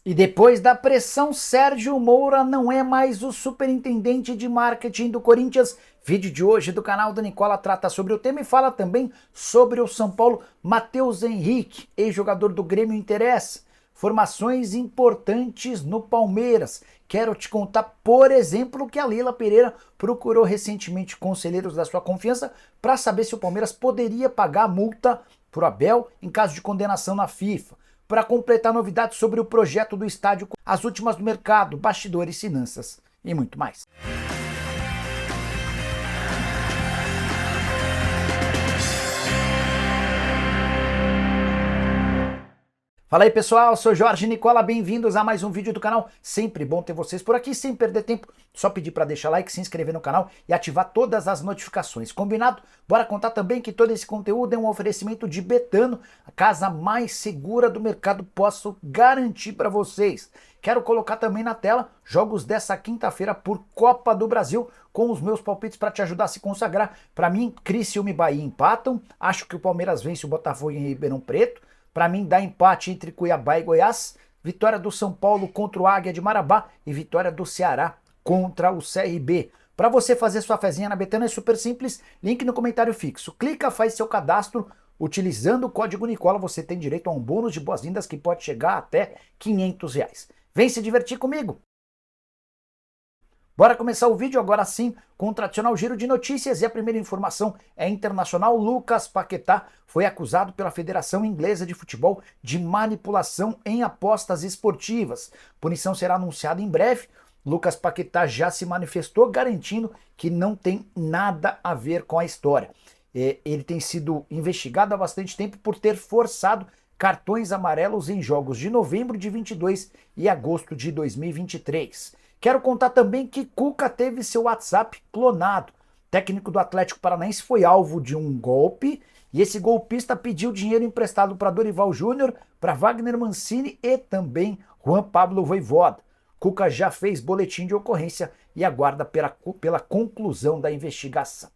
E depois da pressão, Sérgio Moura não é mais o superintendente de marketing do Corinthians. Vídeo de hoje do canal da Nicola trata sobre o tema e fala também sobre o São Paulo. Matheus Henrique, ex-jogador do Grêmio, interessa. Formações importantes no Palmeiras. Quero te contar, por exemplo, que a Leila Pereira procurou recentemente conselheiros da sua confiança para saber se o Palmeiras poderia pagar a multa para o Abel em caso de condenação na FIFA. Para completar novidades sobre o projeto do estádio, as últimas do mercado, bastidores, finanças e muito mais. Fala aí pessoal, sou Jorge Nicola, bem-vindos a mais um vídeo do canal. Sempre bom ter vocês por aqui, sem perder tempo, só pedir para deixar like, se inscrever no canal e ativar todas as notificações. Combinado? Bora contar também que todo esse conteúdo é um oferecimento de Betano, a casa mais segura do mercado, posso garantir para vocês. Quero colocar também na tela jogos dessa quinta-feira por Copa do Brasil, com os meus palpites para te ajudar a se consagrar. Para mim, Criciúma e Bahia empatam, acho que o Palmeiras vence o Botafogo em Ribeirão Preto. Para mim, dá empate entre Cuiabá e Goiás, vitória do São Paulo contra o Águia de Marabá e vitória do Ceará contra o CRB. Para você fazer sua fezinha na Betano é super simples, link no comentário fixo. Clica, faz seu cadastro, utilizando o código Nicola você tem direito a um bônus de boas-vindas que pode chegar até R$ 500. Vem se divertir comigo! Bora começar o vídeo agora sim com o tradicional giro de notícias e a primeira informação é internacional. Lucas Paquetá foi acusado pela Federação Inglesa de Futebol de manipulação em apostas esportivas. Punição será anunciada em breve. Lucas Paquetá já se manifestou garantindo que não tem nada a ver com a história. Ele tem sido investigado há bastante tempo por ter forçado cartões amarelos em jogos de novembro de 22 e agosto de 2023. Quero contar também que Cuca teve seu WhatsApp clonado. O técnico do Atlético Paranaense foi alvo de um golpe e esse golpista pediu dinheiro emprestado para Dorival Júnior, para Wagner Mancini e também Juan Pablo Vojvoda. Cuca já fez boletim de ocorrência e aguarda pela conclusão da investigação.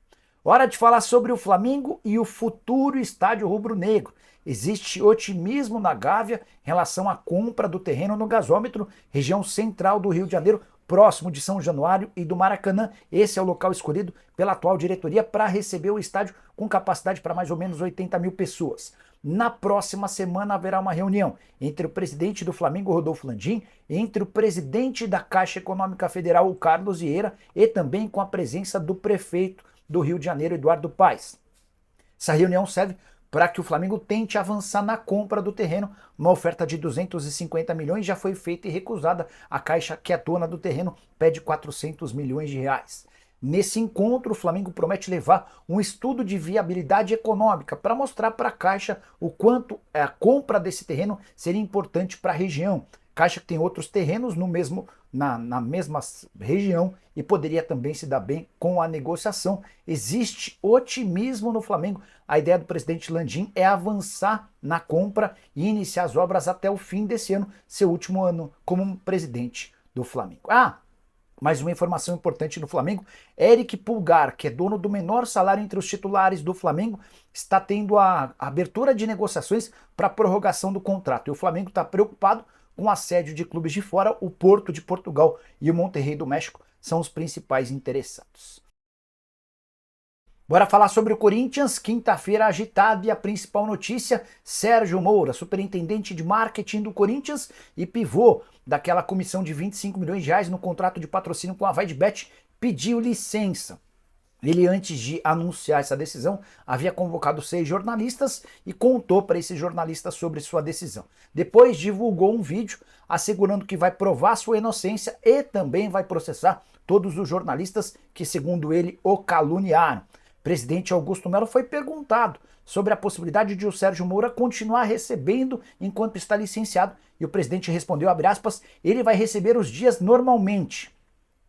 Hora de falar sobre o Flamengo e o futuro estádio rubro-negro. Existe otimismo na Gávea em relação à compra do terreno no gasômetro, região central do Rio de Janeiro, próximo de São Januário e do Maracanã. Esse é o local escolhido pela atual diretoria para receber o estádio com capacidade para mais ou menos 80 mil pessoas. Na próxima semana haverá uma reunião entre o presidente do Flamengo, Rodolfo Landim, entre o presidente da Caixa Econômica Federal, o Carlos Vieira, e também com a presença do prefeito do Rio de Janeiro, Eduardo Paes. Essa reunião serve para que o Flamengo tente avançar na compra do terreno. Uma oferta de 250 milhões já foi feita e recusada. A Caixa, que é dona do terreno, pede 400 milhões de reais. Nesse encontro, o Flamengo promete levar um estudo de viabilidade econômica para mostrar para a Caixa o quanto a compra desse terreno seria importante para a região. Caixa que tem outros terrenos na mesma região e poderia também se dar bem com a negociação. Existe otimismo no Flamengo. A ideia do presidente Landim é avançar na compra e iniciar as obras até o fim desse ano, seu último ano como presidente do Flamengo. Mais uma informação importante no Flamengo: Eric Pulgar, que é dono do menor salário entre os titulares do Flamengo, está tendo a abertura de negociações para a prorrogação do contrato. E o Flamengo está preocupado com o assédio de clubes de fora. O Porto de Portugal e o Monterrey do México são os principais interessados. Bora falar sobre o Corinthians, quinta-feira agitada e a principal notícia: Sérgio Moura, superintendente de marketing do Corinthians e pivô daquela comissão de 25 milhões de reais no contrato de patrocínio com a VaidBet, pediu licença. Ele, antes de anunciar essa decisão, havia convocado 6 jornalistas e contou para esses jornalistas sobre sua decisão. Depois divulgou um vídeo assegurando que vai provar sua inocência e também vai processar todos os jornalistas que, segundo ele, o caluniaram. Presidente Augusto Melo foi perguntado sobre a possibilidade de o Sérgio Moura continuar recebendo enquanto está licenciado e o presidente respondeu, abre aspas, ele vai receber os dias normalmente,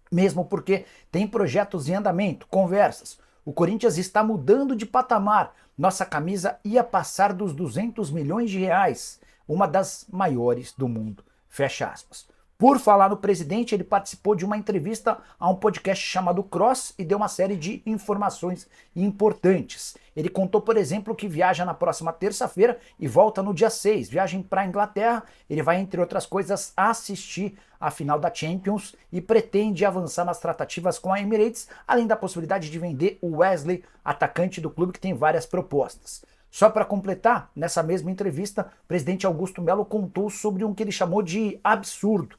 mesmo porque tem projetos em andamento, conversas. O Corinthians está mudando de patamar, nossa camisa ia passar dos 200 milhões de reais, uma das maiores do mundo, fecha aspas. Por falar no presidente, ele participou de uma entrevista a um podcast chamado Cross e deu uma série de informações importantes. Ele contou, por exemplo, que viaja na próxima terça-feira e volta no dia 6. Viagem para a Inglaterra, ele vai, entre outras coisas, assistir a final da Champions e pretende avançar nas tratativas com a Emirates, além da possibilidade de vender o Wesley, atacante do clube, que tem várias propostas. Só para completar, nessa mesma entrevista, o presidente Augusto Melo contou sobre um que ele chamou de absurdo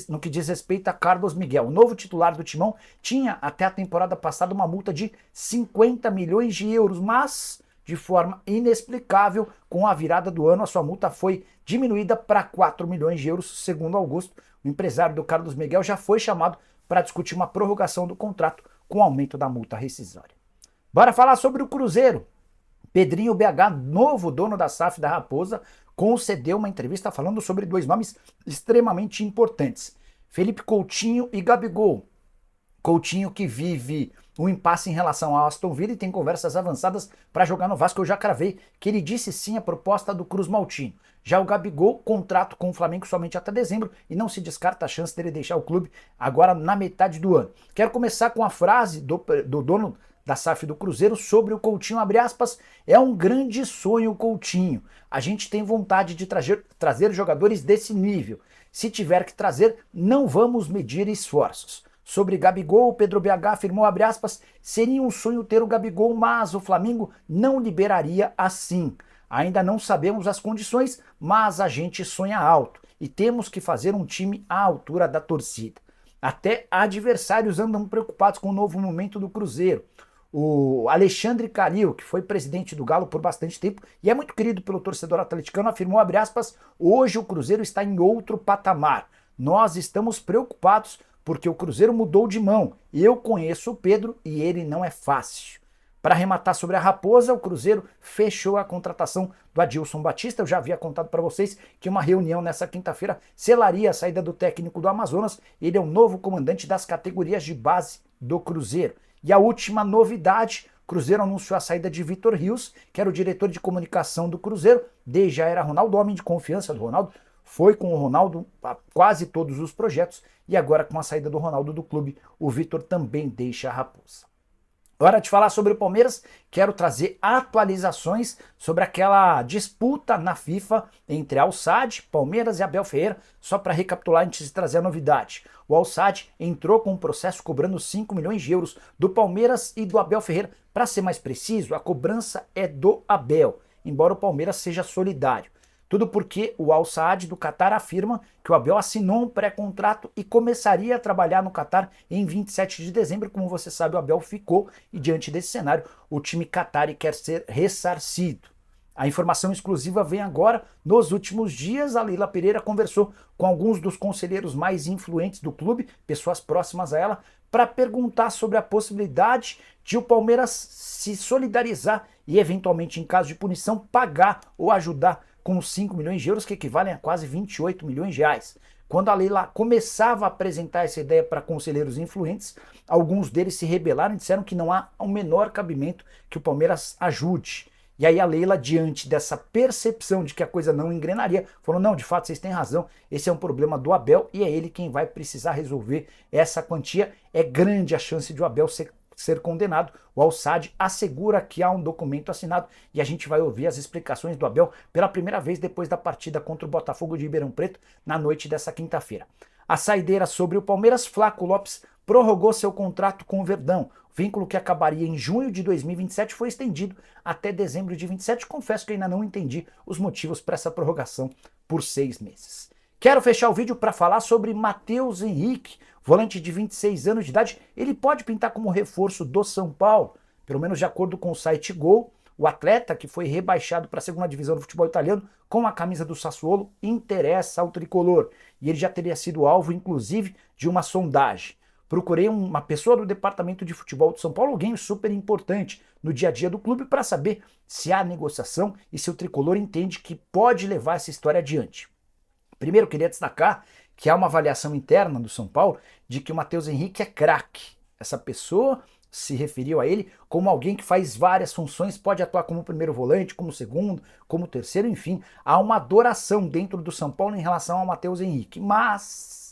no que diz respeito a Carlos Miguel. O novo titular do Timão tinha até a temporada passada uma multa de 50 milhões de euros, mas de forma inexplicável, com a virada do ano, a sua multa foi diminuída para 4 milhões de euros, segundo Augusto. O empresário do Carlos Miguel já foi chamado para discutir uma prorrogação do contrato com aumento da multa rescisória. Bora falar sobre o Cruzeiro. Pedrinho BH, novo dono da SAF da Raposa, concedeu uma entrevista falando sobre dois nomes extremamente importantes: Felipe Coutinho e Gabigol. Coutinho, que vive um impasse em relação ao Aston Villa e tem conversas avançadas para jogar no Vasco. Eu já cravei que ele disse sim à proposta do Cruz Maltino. Já o Gabigol, contrato com o Flamengo somente até dezembro e não se descarta a chance dele deixar o clube agora na metade do ano. Quero começar com a frase do dono da SAF do Cruzeiro sobre o Coutinho, abre aspas: é um grande sonho, Coutinho. A gente tem vontade de trazer jogadores desse nível. Se tiver que trazer, não vamos medir esforços. Sobre Gabigol, o Pedro BH afirmou, abre aspas: seria um sonho ter o Gabigol, mas o Flamengo não liberaria assim. Ainda não sabemos as condições, mas a gente sonha alto e temos que fazer um time à altura da torcida. Até adversários andam preocupados com o novo momento do Cruzeiro. O Alexandre Calil, que foi presidente do Galo por bastante tempo e é muito querido pelo torcedor atleticano, afirmou, abre aspas: hoje o Cruzeiro está em outro patamar. Nós estamos preocupados porque o Cruzeiro mudou de mão. Eu conheço o Pedro e ele não é fácil. Para arrematar sobre a Raposa, o Cruzeiro fechou a contratação do Adilson Batista. Eu já havia contado para vocês que uma reunião nessa quinta-feira selaria a saída do técnico do Amazonas. Ele é o novo comandante das categorias de base do Cruzeiro. E a última novidade: o Cruzeiro anunciou a saída de Vitor Rios, que era o diretor de comunicação do Cruzeiro, desde já era Ronaldo, homem de confiança do Ronaldo, foi com o Ronaldo a quase todos os projetos, e agora com a saída do Ronaldo do clube, o Vitor também deixa a Raposa. Hora de falar sobre o Palmeiras, quero trazer atualizações sobre aquela disputa na FIFA entre Al Sadd, Palmeiras e Abel Ferreira, só para recapitular antes de trazer a novidade. O Al Sadd entrou com um processo cobrando 5 milhões de euros do Palmeiras e do Abel Ferreira. Para ser mais preciso, a cobrança é do Abel, embora o Palmeiras seja solidário. Tudo porque o Al Sadd do Catar afirma que o Abel assinou um pré-contrato e começaria a trabalhar no Catar em 27 de dezembro. Como você sabe, o Abel ficou e diante desse cenário, o time qatari quer ser ressarcido. A informação exclusiva vem agora. Nos últimos dias, a Leila Pereira conversou com alguns dos conselheiros mais influentes do clube, pessoas próximas a ela, para perguntar sobre a possibilidade de o Palmeiras se solidarizar e, eventualmente, em caso de punição, pagar ou ajudar com 5 milhões de euros, que equivalem a quase 28 milhões de reais. Quando a Leila começava a apresentar essa ideia para conselheiros influentes, alguns deles se rebelaram e disseram que não há o menor cabimento que o Palmeiras ajude. E aí a Leila, diante dessa percepção de que a coisa não engrenaria, falou: não, de fato vocês têm razão, esse é um problema do Abel e é ele quem vai precisar resolver essa quantia. É grande a chance de o Abel ser condenado. O Al Sadd assegura que há um documento assinado e a gente vai ouvir as explicações do Abel pela primeira vez depois da partida contra o Botafogo de Ribeirão Preto na noite dessa quinta-feira. A saideira sobre o Palmeiras: Flaco Lopes prorrogou seu contrato com o Verdão. O vínculo, que acabaria em junho de 2027, foi estendido até dezembro de 27. Confesso que ainda não entendi os motivos para essa prorrogação por 6 meses. Quero fechar o vídeo para falar sobre Matheus Henrique, volante de 26 anos de idade. Ele pode pintar como reforço do São Paulo, pelo menos de acordo com o site Gol. O atleta, que foi rebaixado para a segunda divisão do futebol italiano com a camisa do Sassuolo, interessa ao tricolor. E ele já teria sido alvo, inclusive, de uma sondagem. Procurei uma pessoa do departamento de futebol do São Paulo, alguém super importante no dia a dia do clube, para saber se há negociação e se o tricolor entende que pode levar essa história adiante. Primeiro, queria destacar que há uma avaliação interna do São Paulo de que o Matheus Henrique é craque. Essa pessoa se referiu a ele como alguém que faz várias funções, pode atuar como primeiro volante, como segundo, como terceiro, enfim. Há uma adoração dentro do São Paulo em relação ao Matheus Henrique. Mas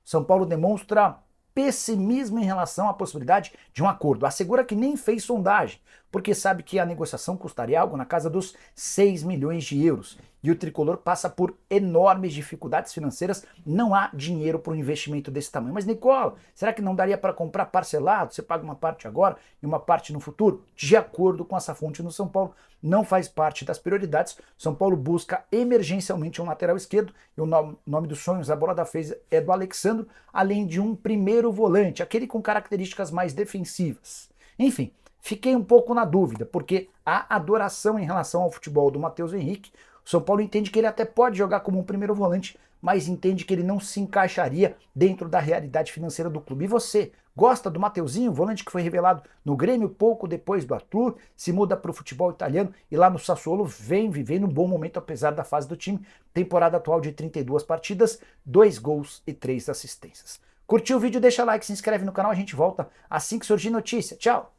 São Paulo demonstra pessimismo em relação à possibilidade de um acordo. Assegura que nem fez sondagem, porque sabe que a negociação custaria algo na casa dos 6 milhões de euros. E o tricolor passa por enormes dificuldades financeiras, não há dinheiro para um investimento desse tamanho. Mas, Nicola, será que não daria para comprar parcelado? Você paga uma parte agora e uma parte no futuro? De acordo com essa fonte no São Paulo, não faz parte das prioridades. São Paulo busca emergencialmente um lateral esquerdo, e o nome dos sonhos, a bola da vez é do Alexandro, além de um primeiro volante, aquele com características mais defensivas. Enfim, fiquei um pouco na dúvida, porque há adoração em relação ao futebol do Matheus Henrique. O São Paulo entende que ele até pode jogar como um primeiro volante, mas entende que ele não se encaixaria dentro da realidade financeira do clube. E você, gosta do Mateuzinho, volante que foi revelado no Grêmio pouco depois do Arthur, se muda para o futebol italiano e lá no Sassuolo vem vivendo um bom momento apesar da fase do time. Temporada atual de 32 partidas, 2 gols e 3 assistências. Curtiu o vídeo? Deixa like, se inscreve no canal, a gente volta assim que surgir notícia. Tchau!